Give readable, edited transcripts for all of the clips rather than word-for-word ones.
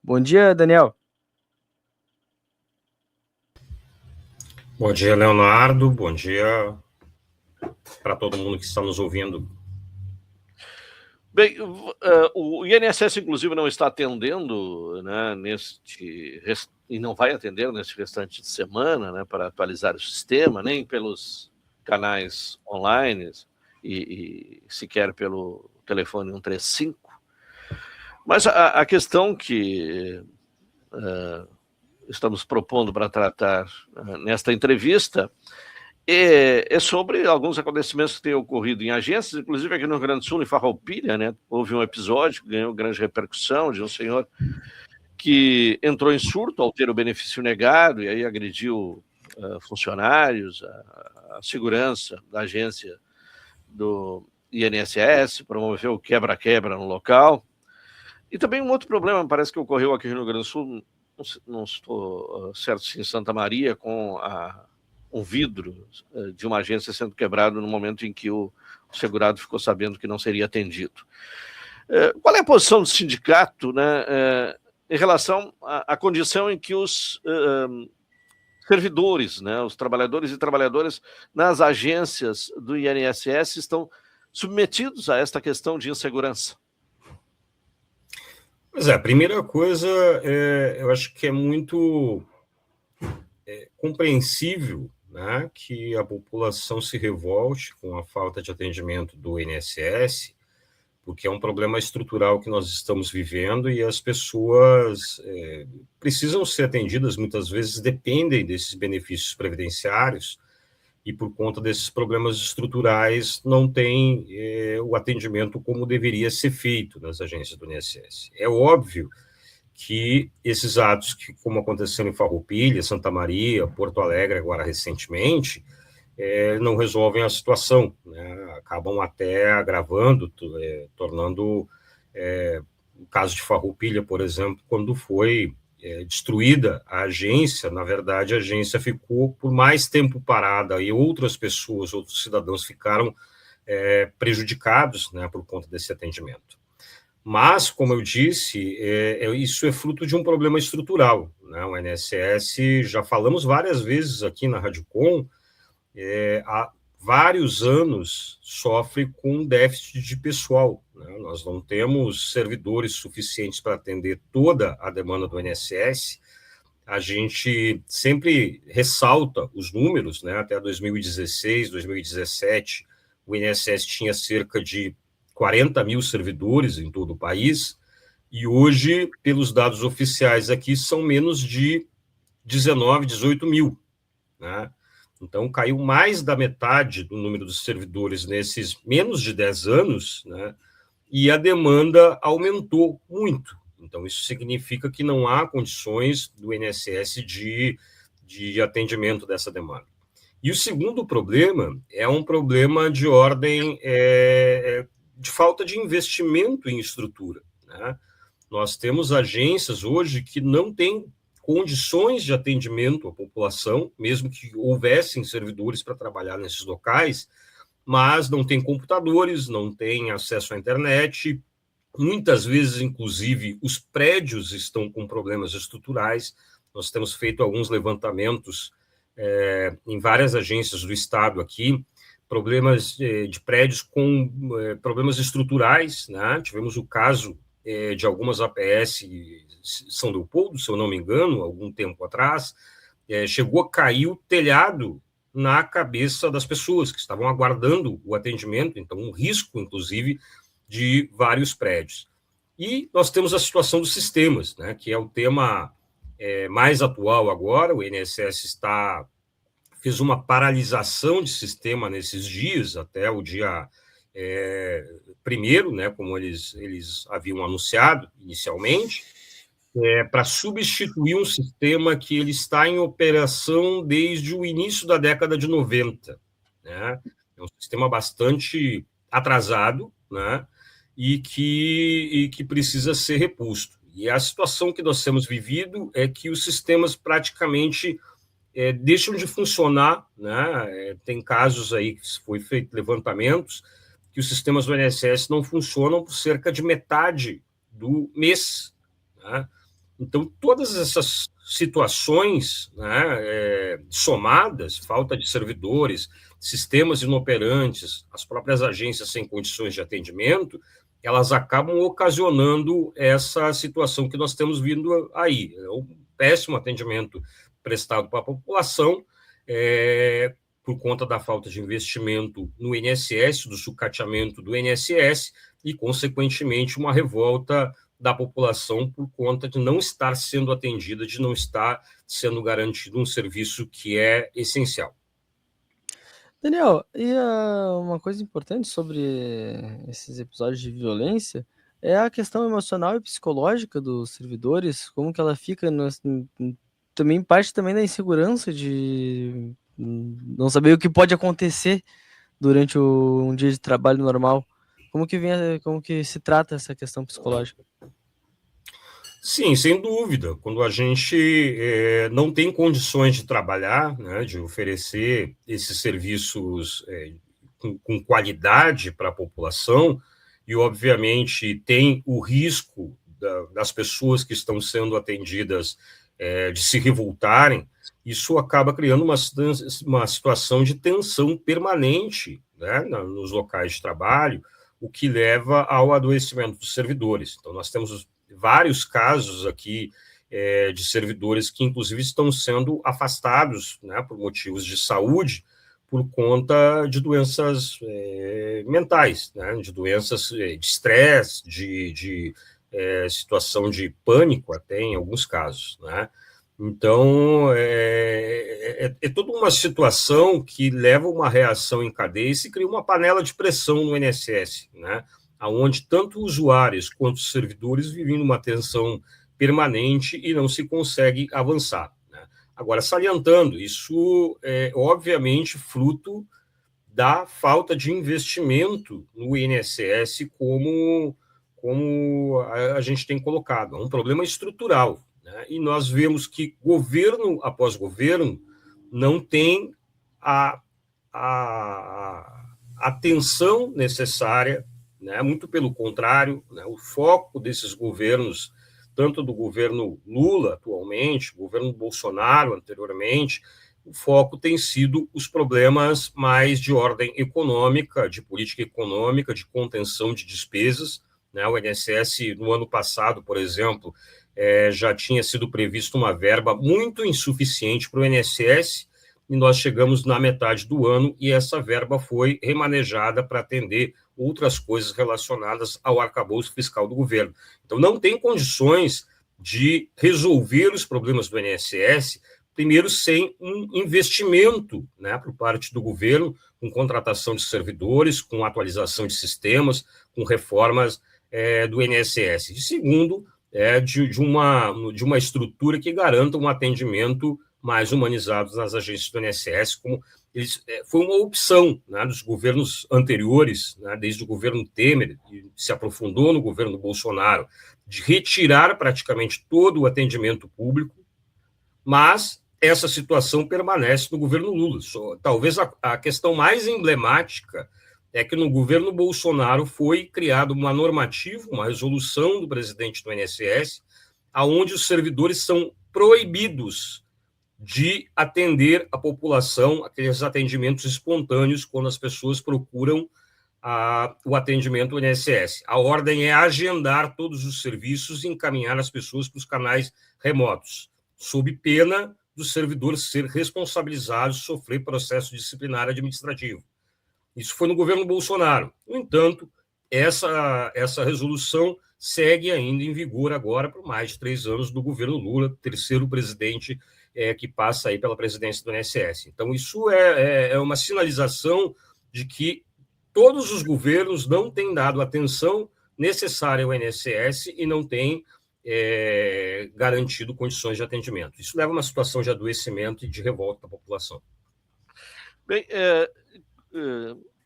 Bom dia, Daniel. Bom dia, Leonardo. Bom dia para todo mundo que está nos ouvindo. Bem, o INSS, inclusive, não está atendendo, né, e não vai atender neste restante de semana, né, para atualizar o sistema, nem pelos canais online e sequer pelo telefone 135. Mas a questão que estamos propondo para tratar nesta entrevista é sobre alguns acontecimentos que têm ocorrido em agências, inclusive aqui no Rio Grande do Sul, em Farroupilha, né? Houve um episódio que ganhou grande repercussão de um senhor que entrou em surto ao ter o benefício negado e aí agrediu funcionários, a segurança da agência do INSS, promoveu quebra-quebra no local. E também um outro problema, parece que ocorreu aqui no Rio Grande do Sul, não estou certo se em Santa Maria, com um vidro de uma agência sendo quebrado no momento em que o segurado ficou sabendo que não seria atendido. Qual é a posição do sindicato, né, em relação à condição em que os servidores, né, os trabalhadores e trabalhadoras nas agências do INSS estão submetidos a esta questão de insegurança? Pois é, a primeira coisa, eu acho que é muito compreensível, né, que a população se revolte com a falta de atendimento do INSS, porque é um problema estrutural que nós estamos vivendo e as pessoas precisam ser atendidas, muitas vezes dependem desses benefícios previdenciários e por conta desses problemas estruturais não tem o atendimento como deveria ser feito nas agências do INSS. É óbvio que esses atos, que, como aconteceu em Farroupilha, Santa Maria, Porto Alegre, agora recentemente, não resolvem a situação, né? Acabam até agravando, tornando o caso de Farroupilha, por exemplo, quando foi destruída a agência, na verdade, a agência ficou por mais tempo parada e outras pessoas, outros cidadãos ficaram prejudicados, né, por conta desse atendimento. Mas, como eu disse, isso é fruto de um problema estrutural, né? O INSS, já falamos várias vezes aqui na Rádio Com, há vários anos sofre com déficit de pessoal, né? Nós não temos servidores suficientes para atender toda a demanda do INSS. A gente sempre ressalta os números, né? Até 2016, 2017, o INSS tinha cerca de 40 mil servidores em todo o país, e hoje, pelos dados oficiais aqui, são menos de 19, 18 mil, né? Então, caiu mais da metade do número de servidores nesses menos de 10 anos, né? E a demanda aumentou muito. Então, isso significa que não há condições do INSS de atendimento dessa demanda. E o segundo problema é um problema de ordem de falta de investimento em estrutura, né? Nós temos agências hoje que não têm condições de atendimento à população, mesmo que houvessem servidores para trabalhar nesses locais, mas não tem computadores, não tem acesso à internet, muitas vezes, inclusive, os prédios estão com problemas estruturais. Nós temos feito alguns levantamentos em várias agências do Estado aqui, problemas de prédios com problemas estruturais, né? Tivemos o caso de algumas APS São Leopoldo, se eu não me engano, algum tempo atrás, chegou a cair o telhado na cabeça das pessoas que estavam aguardando o atendimento, então um risco, inclusive, de vários prédios. E nós temos a situação dos sistemas, né, que é o tema mais atual agora. O INSS fez uma paralisação de sistema nesses dias, até o dia 1º, né, como eles haviam anunciado inicialmente, para substituir um sistema que ele está em operação desde o início da década de 90. Né? É um sistema bastante atrasado, né? e que precisa ser reposto. E a situação que nós temos vivido é que os sistemas praticamente deixam de funcionar, né? Tem casos aí que foi feito levantamentos que os sistemas do INSS não funcionam por cerca de metade do mês, né? Então, todas essas situações, né, somadas, falta de servidores, sistemas inoperantes, as próprias agências sem condições de atendimento, elas acabam ocasionando essa situação que nós temos vindo aí. É um péssimo atendimento prestado para a população, por conta da falta de investimento no INSS, do sucateamento do INSS, e, consequentemente, uma revolta da população por conta de não estar sendo atendida, de não estar sendo garantido um serviço que é essencial. Daniel, e uma coisa importante sobre esses episódios de violência é a questão emocional e psicológica dos servidores, como que ela fica também parte também da insegurança de não saber o que pode acontecer durante um dia de trabalho normal. Como que se trata essa questão psicológica? Sim, sem dúvida. Quando a gente não tem condições de trabalhar, né, de oferecer esses serviços com qualidade para a população, e, obviamente, tem o risco das pessoas que estão sendo atendidas de se revoltarem, isso acaba criando uma situação de tensão permanente, né, nos locais de trabalho, o que leva ao adoecimento dos servidores. Então, nós temos vários casos aqui de servidores que, inclusive, estão sendo afastados, né, por motivos de saúde, por conta de doenças mentais, né, de doenças de estresse, de situação de pânico, até em alguns casos, né? Então, é toda uma situação que leva a uma reação em cadeia e se cria uma panela de pressão no INSS, né? Onde tanto usuários quanto servidores vivem numa tensão permanente e não se consegue avançar, né? Agora, salientando, isso é obviamente fruto da falta de investimento no INSS, como a gente tem colocado. É um problema estrutural, né? E nós vemos que governo após governo não tem a atenção necessária, né? Muito pelo contrário, né? O foco desses governos, tanto do governo Lula atualmente, governo Bolsonaro anteriormente, o foco tem sido os problemas mais de ordem econômica, de política econômica, de contenção de despesas, né? O INSS, no ano passado, por exemplo, já tinha sido previsto uma verba muito insuficiente para o INSS, e nós chegamos na metade do ano e essa verba foi remanejada para atender outras coisas relacionadas ao arcabouço fiscal do governo. Então, não tem condições de resolver os problemas do INSS, primeiro, sem um investimento, né, por parte do governo, com contratação de servidores, com atualização de sistemas, com reformas do INSS. E segundo, de uma estrutura que garanta um atendimento mais humanizado nas agências do INSS, como foi uma opção, né, dos governos anteriores, né, desde o governo Temer, que se aprofundou no governo Bolsonaro, de retirar praticamente todo o atendimento público, mas essa situação permanece no governo Lula. Talvez a questão mais emblemática é que no governo Bolsonaro foi criada uma normativa, uma resolução do presidente do INSS, onde os servidores são proibidos de atender a população, aqueles atendimentos espontâneos, quando as pessoas procuram o atendimento do INSS. A ordem é agendar todos os serviços e encaminhar as pessoas para os canais remotos, sob pena do servidor ser responsabilizado e sofrer processo disciplinar administrativo. Isso foi no governo Bolsonaro. No entanto, essa resolução segue ainda em vigor agora por mais de 3 anos do governo Lula, terceiro presidente que passa aí pela presidência do INSS. Então, isso é uma sinalização de que todos os governos não têm dado atenção necessária ao INSS e não têm garantido condições de atendimento. Isso leva a uma situação de adoecimento e de revolta da população. Bem,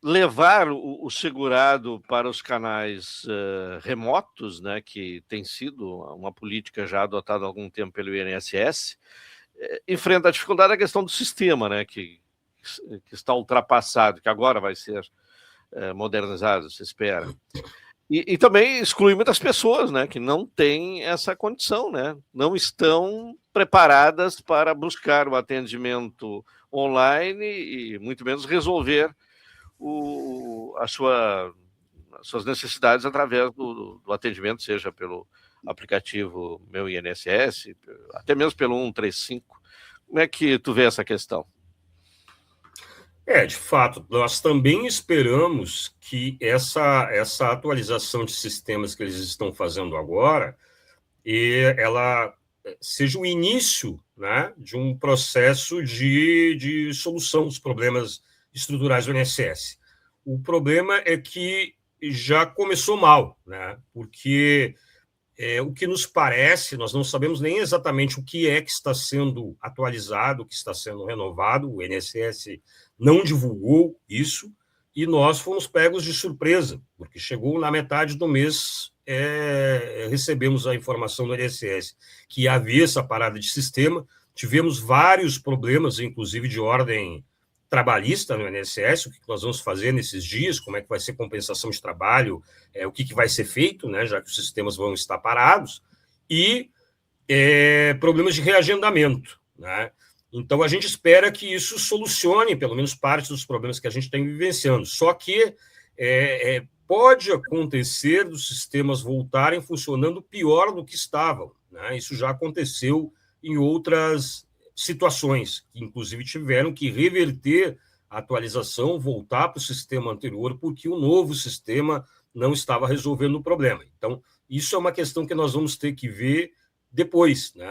levar o segurado para os canais remotos, né, que tem sido uma política já adotada há algum tempo pelo INSS, enfrenta a dificuldade da questão do sistema, né, que está ultrapassado, que agora vai ser modernizado, se espera. E também exclui muitas pessoas, né, que não têm essa condição, né, não estão preparadas para buscar o atendimento online e muito menos resolver as suas necessidades através do atendimento, seja pelo aplicativo Meu INSS, até mesmo pelo 135. Como é que tu vê essa questão? De fato, nós também esperamos que essa atualização de sistemas que eles estão fazendo agora, ela seja o início, né, de um processo de solução dos problemas estruturais do INSS. O problema é que já começou mal, né, porque o que nos parece, nós não sabemos nem exatamente o que é que está sendo atualizado, o que está sendo renovado, o INSS não divulgou isso, e nós fomos pegos de surpresa, porque chegou na metade do mês, recebemos a informação do INSS que havia essa parada de sistema, tivemos vários problemas, inclusive de ordem trabalhista no INSS, o que nós vamos fazer nesses dias, como é que vai ser compensação de trabalho, o que vai ser feito, né, já que os sistemas vão estar parados, e problemas de reagendamento, né? Então, a gente espera que isso solucione, pelo menos, parte dos problemas que a gente tem vivenciando. Só que pode acontecer dos sistemas voltarem funcionando pior do que estavam, né? Isso já aconteceu em outras situações, que inclusive tiveram que reverter a atualização, voltar para o sistema anterior, porque o novo sistema não estava resolvendo o problema. Então, isso é uma questão que nós vamos ter que ver depois, né?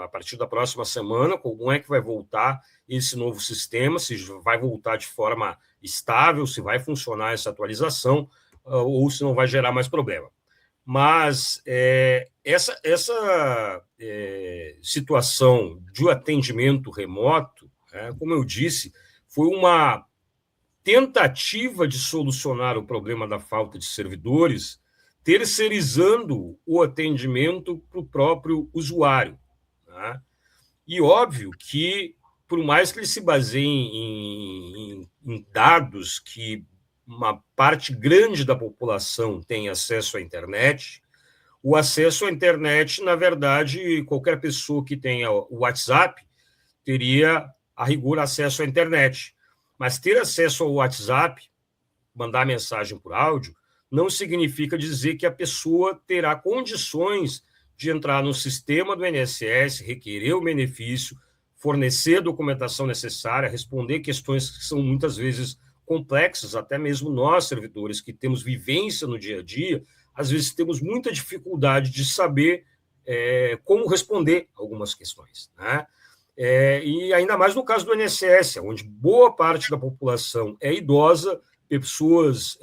A partir da próxima semana, como é que vai voltar esse novo sistema, se vai voltar de forma estável, se vai funcionar essa atualização, ou se não vai gerar mais problema. Mas essa situação de atendimento remoto, como eu disse, foi uma tentativa de solucionar o problema da falta de servidores, terceirizando o atendimento para o próprio usuário, né? E óbvio que, por mais que ele se baseie em dados que uma parte grande da população tem acesso à internet, o acesso à internet, na verdade, qualquer pessoa que tenha o WhatsApp teria, a rigor, acesso à internet. Mas ter acesso ao WhatsApp, mandar mensagem por áudio, não significa dizer que a pessoa terá condições de entrar no sistema do INSS, requerer o benefício, fornecer a documentação necessária, responder questões que são muitas vezes complexas, até mesmo nós, servidores, que temos vivência no dia a dia, às vezes temos muita dificuldade de saber como responder algumas questões, né? E ainda mais no caso do INSS, onde boa parte da população é idosa, pessoas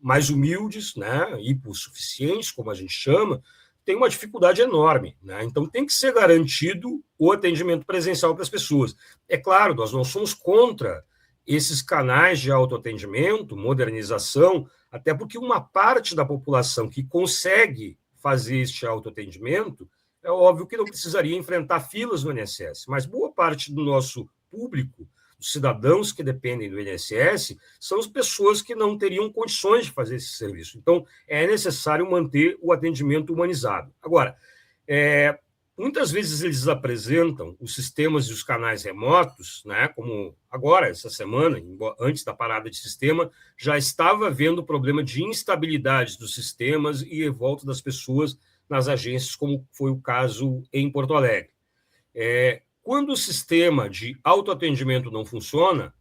mais humildes, né, hipossuficientes, como a gente chama, tem uma dificuldade enorme, né? Então tem que ser garantido o atendimento presencial para as pessoas. É claro, nós não somos contra esses canais de autoatendimento, modernização, até porque uma parte da população que consegue fazer este autoatendimento, é óbvio que não precisaria enfrentar filas no INSS, mas boa parte do nosso público, os cidadãos que dependem do INSS, são as pessoas que não teriam condições de fazer esse serviço. Então, é necessário manter o atendimento humanizado. Agora, muitas vezes eles apresentam os sistemas e os canais remotos, né, como agora, essa semana, antes da parada de sistema, já estava havendo problema de instabilidade dos sistemas e revolta das pessoas nas agências, como foi o caso em Porto Alegre. Quando o sistema de autoatendimento não funciona,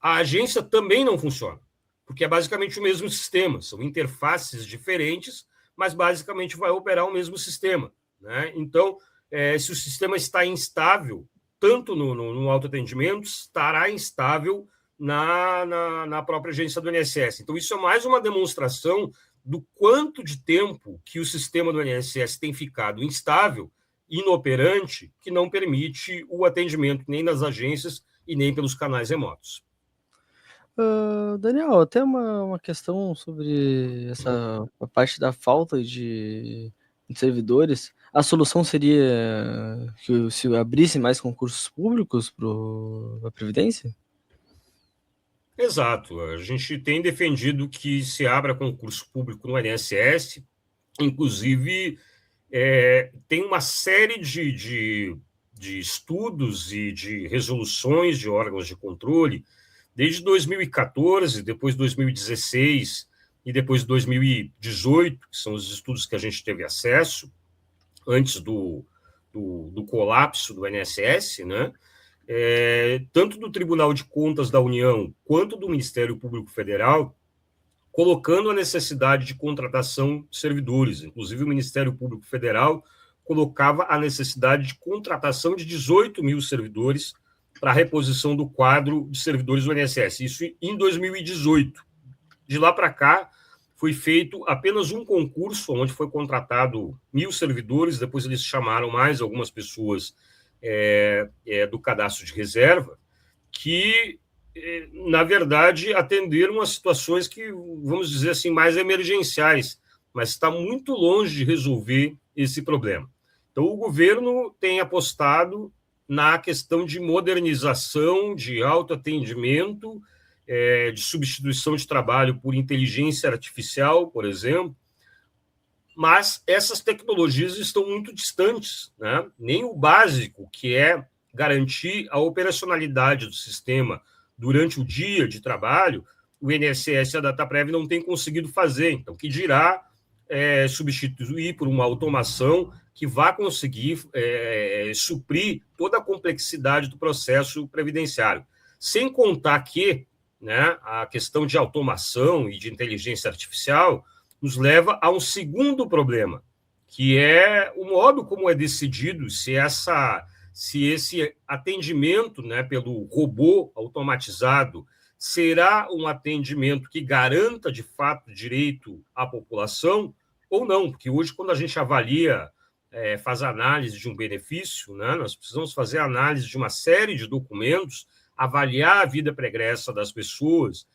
a agência também não funciona, porque é basicamente o mesmo sistema, são interfaces diferentes, mas basicamente vai operar o mesmo sistema, né? Então, se o sistema está instável, tanto no autoatendimento, estará instável na própria agência do INSS. Então, isso é mais uma demonstração do quanto de tempo que o sistema do INSS tem ficado instável, inoperante, que não permite o atendimento nem nas agências e nem pelos canais remotos. Daniel, até uma questão sobre essa parte da falta de servidores. A solução seria que se abrisse mais concursos públicos para a Previdência? Exato. A gente tem defendido que se abra concurso público no INSS, inclusive tem uma série de estudos e de resoluções de órgãos de controle, desde 2014, depois 2016 e depois 2018, que são os estudos que a gente teve acesso, antes do colapso do INSS, né? Tanto do Tribunal de Contas da União quanto do Ministério Público Federal, colocando a necessidade de contratação de servidores. Inclusive, o Ministério Público Federal colocava a necessidade de contratação de 18 mil servidores para a reposição do quadro de servidores do INSS. Isso em 2018. De lá para cá, foi feito apenas um concurso, onde foi contratado 1.000 servidores, depois eles chamaram mais algumas pessoas do cadastro de reserva, que, na verdade, atenderam a situações que, vamos dizer assim, mais emergenciais, mas está muito longe de resolver esse problema. Então, o governo tem apostado na questão de modernização, de autoatendimento, de substituição de trabalho por inteligência artificial, por exemplo, mas essas tecnologias estão muito distantes, né? Nem o básico, que é garantir a operacionalidade do sistema durante o dia de trabalho, o INSS e a Dataprev não têm conseguido fazer. Então, que dirá substituir por uma automação que vá conseguir suprir toda a complexidade do processo previdenciário. Sem contar que, né, a questão de automação e de inteligência artificial nos leva a um segundo problema, que é o modo como é decidido se esse atendimento, né, pelo robô automatizado será um atendimento que garanta, de fato, direito à população ou não, porque hoje, quando a gente avalia, faz análise de um benefício, né, nós precisamos fazer análise de uma série de documentos, avaliar a vida pregressa das pessoas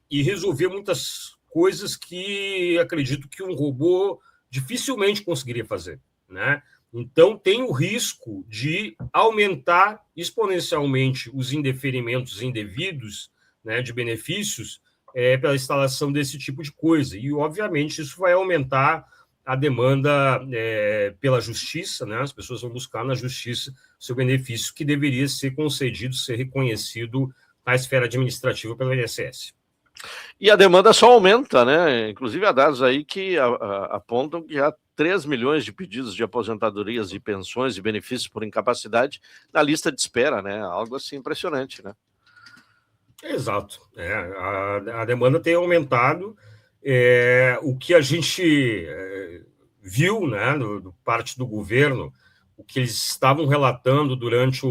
e resolver muitas coisas que acredito que um robô dificilmente conseguiria fazer, né? Então, tem o risco de aumentar exponencialmente os indeferimentos indevidos, né, de benefícios pela instalação desse tipo de coisa. E, obviamente, isso vai aumentar a demanda pela justiça, né? As pessoas vão buscar na justiça seu benefício que deveria ser concedido, ser reconhecido na esfera administrativa pelo INSS. E a demanda só aumenta, né? Inclusive, há dados aí que apontam que há 3 milhões de pedidos de aposentadorias e pensões e benefícios por incapacidade na lista de espera, né? Algo assim impressionante, né? Exato. A demanda tem aumentado. O que a gente viu, né, do parte do governo, o que eles estavam relatando durante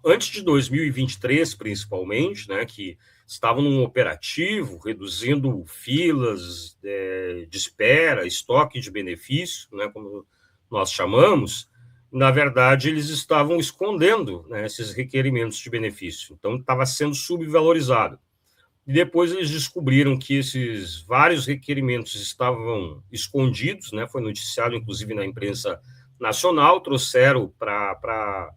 antes de 2023, principalmente, né, que estavam num operativo, reduzindo filas de espera, estoque de benefício, né, como nós chamamos. Na verdade, eles estavam escondendo, né, esses requerimentos de benefício. Então, estava sendo subvalorizado. E depois eles descobriram que esses vários requerimentos estavam escondidos, né, foi noticiado, inclusive, na imprensa nacional, trouxeram para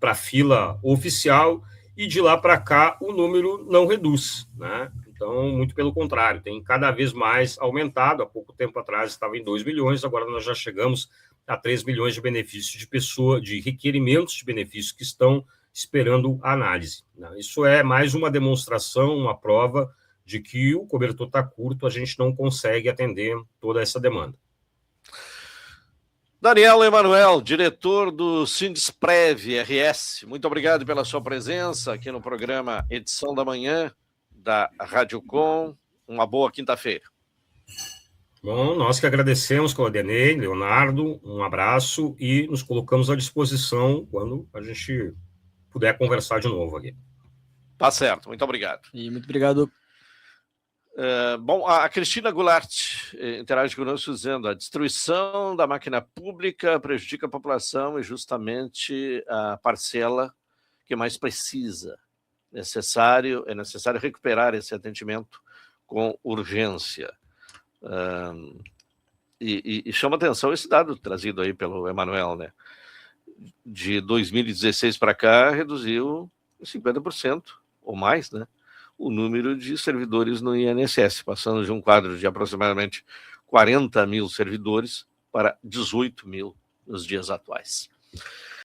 a fila oficial, e de lá para cá o número não reduz, né? Então, muito pelo contrário, tem cada vez mais aumentado. Há pouco tempo atrás estava em 2 milhões, agora nós já chegamos a 3 milhões de benefícios de requerimentos de benefícios que estão esperando análise, né? Isso é mais uma demonstração, uma prova de que o cobertor está curto, a gente não consegue atender toda essa demanda. Daniel Emanuel, diretor do Sindusprev RS, muito obrigado pela sua presença aqui no programa Edição da Manhã da Rádio Com. Uma boa quinta-feira. Bom, nós que agradecemos, Claudenei, Leonardo, um abraço e nos colocamos à disposição quando a gente puder conversar de novo aqui. Tá certo, muito obrigado. E muito obrigado. Bom, a Cristina Goulart interage conosco dizendo: a destruição da máquina pública prejudica a população e justamente a parcela que mais precisa. É necessário recuperar esse atendimento com urgência. E chama atenção esse dado trazido aí pelo Emanuel, né? de 2016 para cá, reduziu 50% ou mais, né, o número de servidores no INSS, passando de um quadro de aproximadamente 40 mil servidores para 18 mil nos dias atuais.